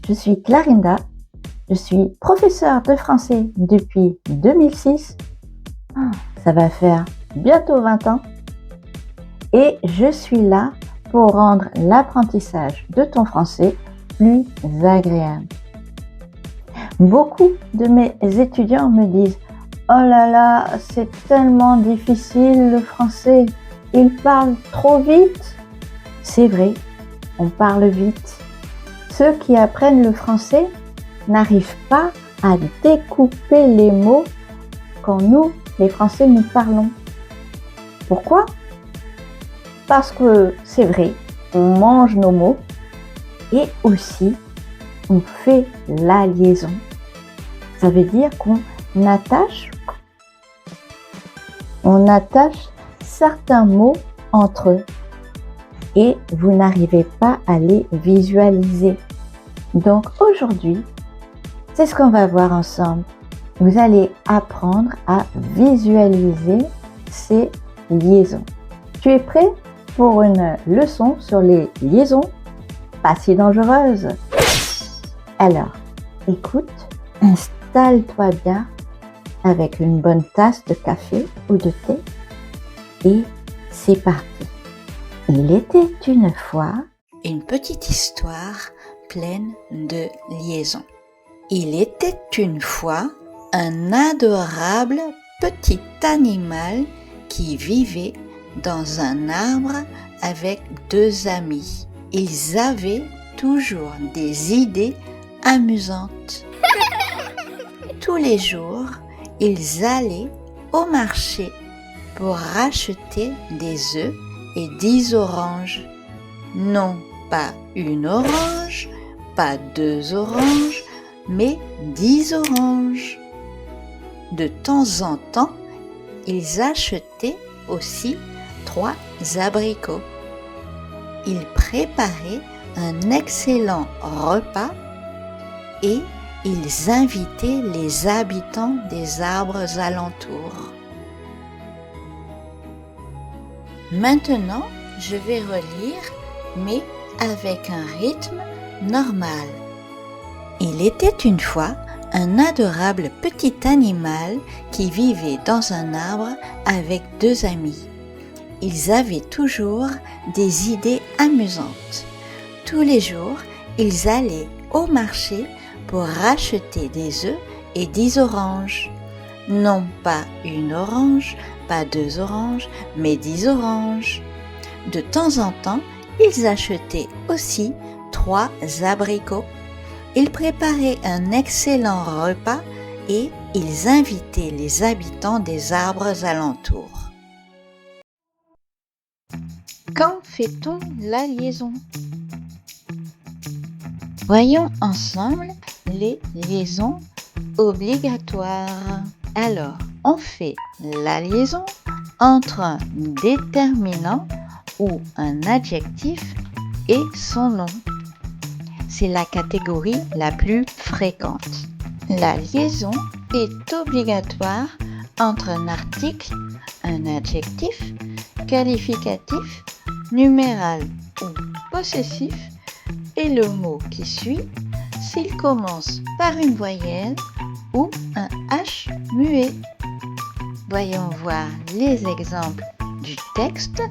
je suis Clarinda, je suis professeure de français depuis 2006, ça va faire bientôt 20 ans, et je suis là pour rendre l'apprentissage de ton français plus agréable. Beaucoup de mes étudiants me disent « Oh là là, c'est tellement difficile le français, ils parlent trop vite !» C'est vrai, on parle vite. Ceux qui apprennent le français n'arrivent pas à découper les mots quand nous, les Français, nous parlons. Pourquoi ? Parce que c'est vrai, on mange nos mots et aussi on fait la liaison. Ça veut dire qu'on attache certains mots entre eux et vous n'arrivez pas à les visualiser. Donc aujourd'hui, c'est ce qu'on va voir ensemble. Vous allez apprendre à visualiser ces liaisons. Tu es prêt pour une leçon sur les liaisons pas si dangereuses? Alors, écoute, installe-toi bien avec une bonne tasse de café ou de thé et c'est parti. Il était une fois une petite histoire pleine de liaisons. Il était une fois un adorable petit animal qui vivait dans un arbre avec deux amis. Ils avaient toujours des idées amusantes. Tous les jours, ils allaient au marché pour racheter des œufs et 10 oranges. Non pas une orange, pas 2 oranges, mais 10 oranges. De temps en temps, ils achetaient aussi 3 abricots. Ils préparaient un excellent repas et ils invitaient les habitants des arbres alentours. Maintenant, je vais relire, mais avec un rythme normal. Il était une fois un adorable petit animal qui vivait dans un arbre avec deux amis. Ils avaient toujours des idées amusantes. Tous les jours, ils allaient au marché pour racheter des œufs et 10 oranges. Non pas une orange, pas 2 oranges, mais 10 oranges. De temps en temps, ils achetaient aussi 3 abricots. Ils préparaient un excellent repas et ils invitaient les habitants des arbres alentours. Quand fait-on la liaison ? Voyons ensemble les liaisons obligatoires. Alors, on fait la liaison entre un déterminant ou un adjectif et son nom. C'est la catégorie la plus fréquente. La liaison est obligatoire entre un article, un adjectif, qualificatif, numéral ou possessif et le mot qui suit s'il commence par une voyelle ou un H muet. Voyons voir les exemples du texte.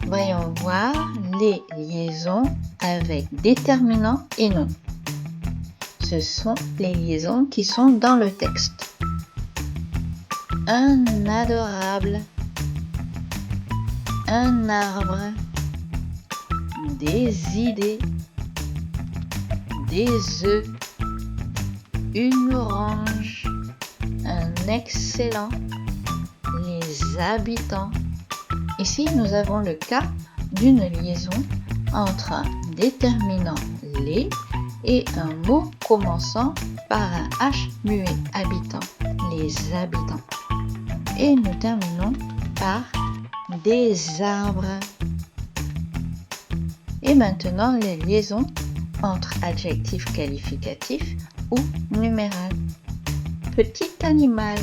Voyons voir les liaisons avec déterminant et nom. Ce sont les liaisons qui sont dans le texte. Un adorable, un arbre, des idées, des œufs, une orange, un excellent, les habitants. Ici, nous avons le cas d'une liaison entre un déterminant les et un mot commençant par un H muet, habitant, les habitants. Et nous terminons par des arbres. Et maintenant, les liaisons entre adjectif qualificatif ou numéral. Petit animal.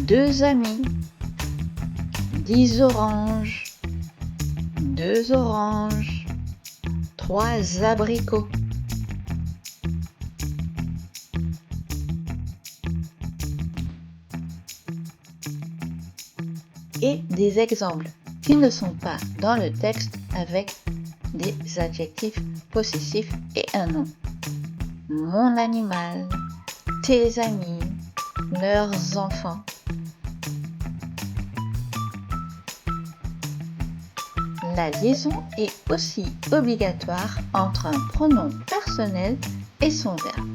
Deux amis. 10 oranges. 2 oranges, 3 abricots. Et des exemples qui ne sont pas dans le texte avec des adjectifs possessifs et un nom. Mon animal, tes amis, leurs enfants. La liaison est aussi obligatoire entre un pronom personnel et son verbe.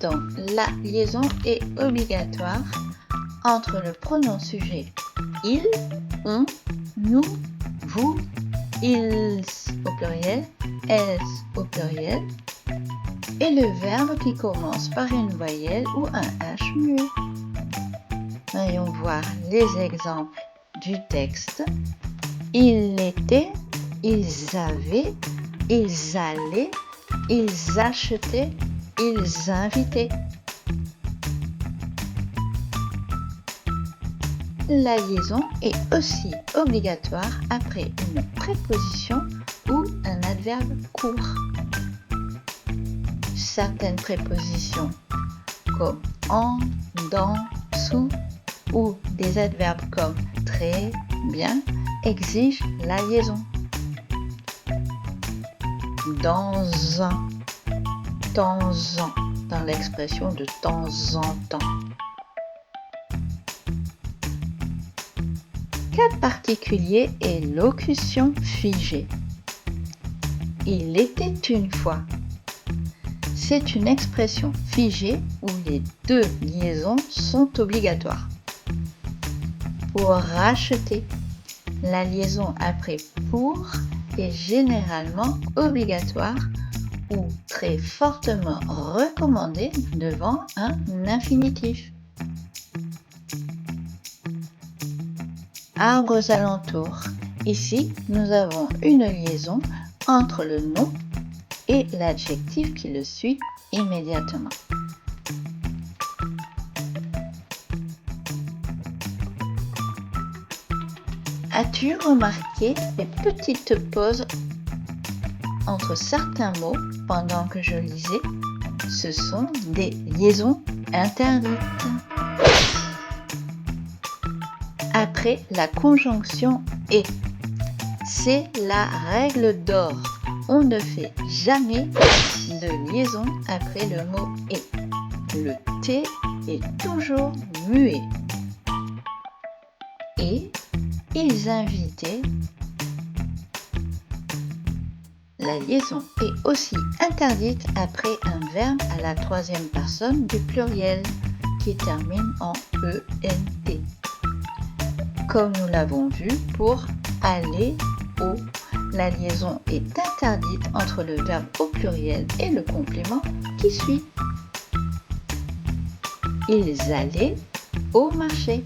Donc, la liaison est obligatoire entre le pronom sujet il, on, nous, vous, ils au pluriel, elles au pluriel, et le verbe qui commence par une voyelle ou un H muet. Voyons voir les exemples du texte. Ils étaient, ils avaient, ils allaient, ils achetaient, ils invitaient. La liaison est aussi obligatoire après une préposition ou un adverbe court. Certaines prépositions comme en, dans, sous ou des adverbes comme très, bien exigent la liaison. Dans un, temps en, dans l'expression de temps en temps. Cas particulier est locution figée. Il était une fois. C'est une expression figée où les deux liaisons sont obligatoires. Pour racheter, la liaison après pour est généralement obligatoire ou très fortement recommandée devant un infinitif. Arbres alentours. Ici, nous avons une liaison entre le nom et l'adjectif qui le suit immédiatement. As-tu remarqué les petites pauses entre certains mots pendant que je lisais? Ce sont des liaisons interdites. Après la conjonction et. C'est la règle d'or. On ne fait jamais de liaison après le mot et. Le T est toujours muet. Et ils invitaient. La liaison est aussi interdite après un verbe à la troisième personne du pluriel qui termine en ENT. Comme nous l'avons vu pour aller au, la liaison est interdite entre le verbe au pluriel et le complément qui suit. Ils allaient au marché.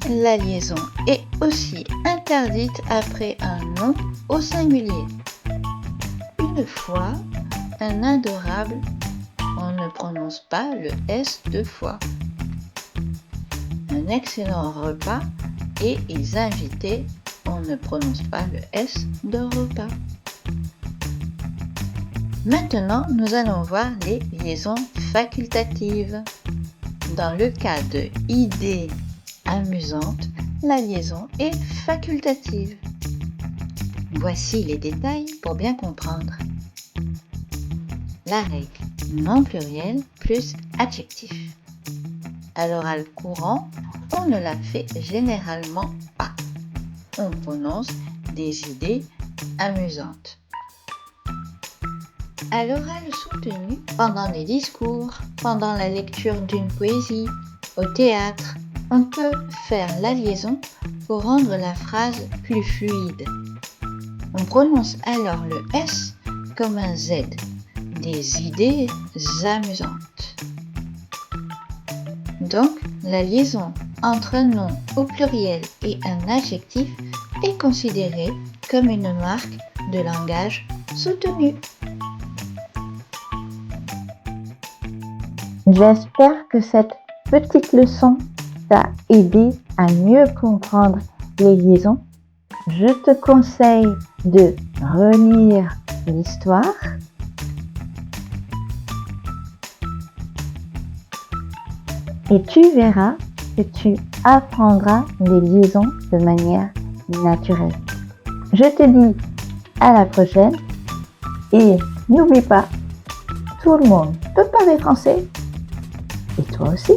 La liaison est aussi interdite après un nom au singulier. Une fois, un adorable, on ne prononce pas le S deux fois. Un excellent repas et ils invitaient, on ne prononce pas le S de repas. Maintenant, nous allons voir les liaisons facultatives. Dans le cas de idée amusante, la liaison est facultative. Voici les détails pour bien comprendre. La règle non pluriel plus adjectif. À l'oral courant, on ne la fait généralement pas. On prononce des idées amusantes. À l'oral soutenu, pendant des discours, pendant la lecture d'une poésie, au théâtre, on peut faire la liaison pour rendre la phrase plus fluide. On prononce alors le S comme un Z, des idées amusantes. Donc, la liaison entre un nom au pluriel et un adjectif est considérée comme une marque de langage soutenu. J'espère que cette petite leçon t'a aidé à mieux comprendre les liaisons je te conseille de relire l'histoire et tu verras que tu apprendras les liaisons de manière naturelle. Je te dis à la prochaine et n'oublie pas, tout le monde peut parler français et toi aussi.